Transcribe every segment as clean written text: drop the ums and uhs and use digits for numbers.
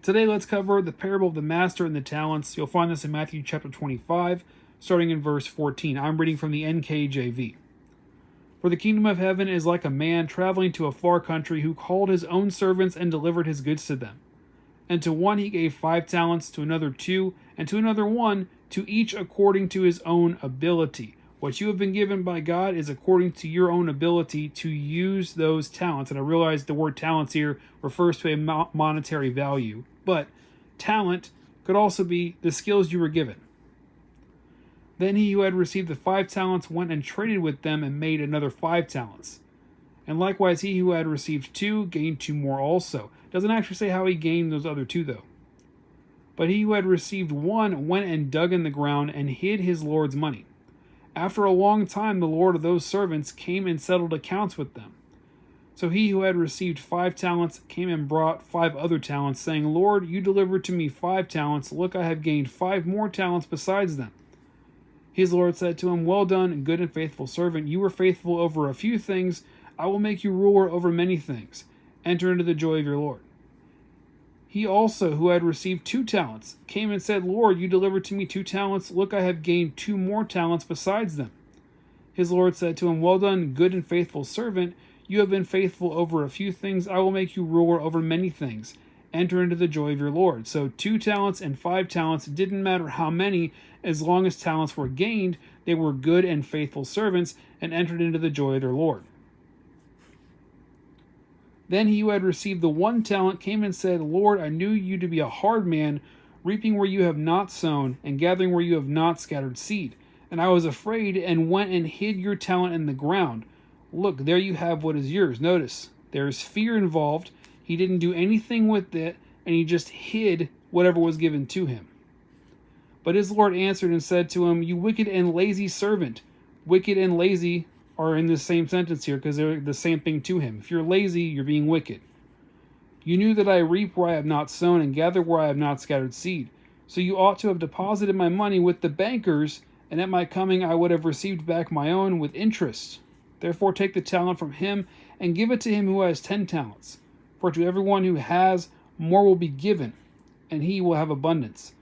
Today, let's cover the parable of the master and the talents. You'll find this in Matthew chapter 25, starting in verse 14. I'm reading from the NKJV. For the kingdom of heaven is like a man traveling to a far country who called his own servants and delivered his goods to them. And to one he gave 5 talents, to another 2, and to another 1, to each according to his own ability. What you have been given by God is according to your own ability to use those talents. And I realize the word talents here refers to a monetary value, but talent could also be the skills you were given. Then he who had received the 5 talents went and traded with them and made another 5 talents. And likewise he who had received 2 gained 2 more also. Doesn't actually say how he gained those other 2 though. But he who had received 1 went and dug in the ground and hid his Lord's money. After a long time the Lord of those servants came and settled accounts with them. So he who had received 5 talents came and brought 5 other talents, saying, Lord, you delivered to me 5 talents. Look, I have gained 5 more talents besides them. His Lord said to him, Well done, good and faithful servant. You were faithful over a few things. I will make you ruler over many things. Enter into the joy of your Lord. He also, who had received 2 talents, came and said, Lord, you delivered to me 2 talents. Look, I have gained 2 more talents besides them. His Lord said to him, Well done, good and faithful servant. You have been faithful over a few things. I will make you ruler over many things. Enter into the joy of your Lord. So 2 talents and 5 talents, didn't matter how many, as long as talents were gained, they were good and faithful servants and entered into the joy of their Lord. Then he who had received the 1 talent came and said, Lord, I knew you to be a hard man, reaping where you have not sown, and gathering where you have not scattered seed. And I was afraid, and went and hid your talent in the ground. Look, there you have what is yours. Notice, there is fear involved. He didn't do anything with it, and he just hid whatever was given to him. But his Lord answered and said to him, You wicked and lazy servant. Wicked and lazy are in the same sentence here because they're the same thing to him. If you're lazy, you're being wicked. You knew that I reap where I have not sown and gather where I have not scattered seed. So you ought to have deposited my money with the bankers, and at my coming I would have received back my own with interest. Therefore take the talent from him and give it to him who has 10 talents. For to everyone who has, more will be given, and he will have abundance.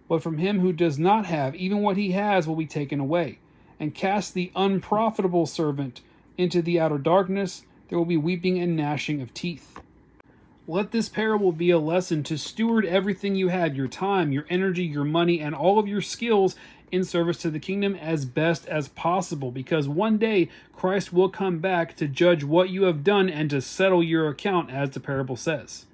But from him who does not have, even what he has will be taken away. And cast the unprofitable servant into the outer darkness. There will be weeping and gnashing of teeth. Let this parable be a lesson to steward everything you have, your time, your energy, your money, and all of your skills in service to the kingdom as best as possible. Because one day Christ will come back to judge what you have done and to settle your account, as the parable says.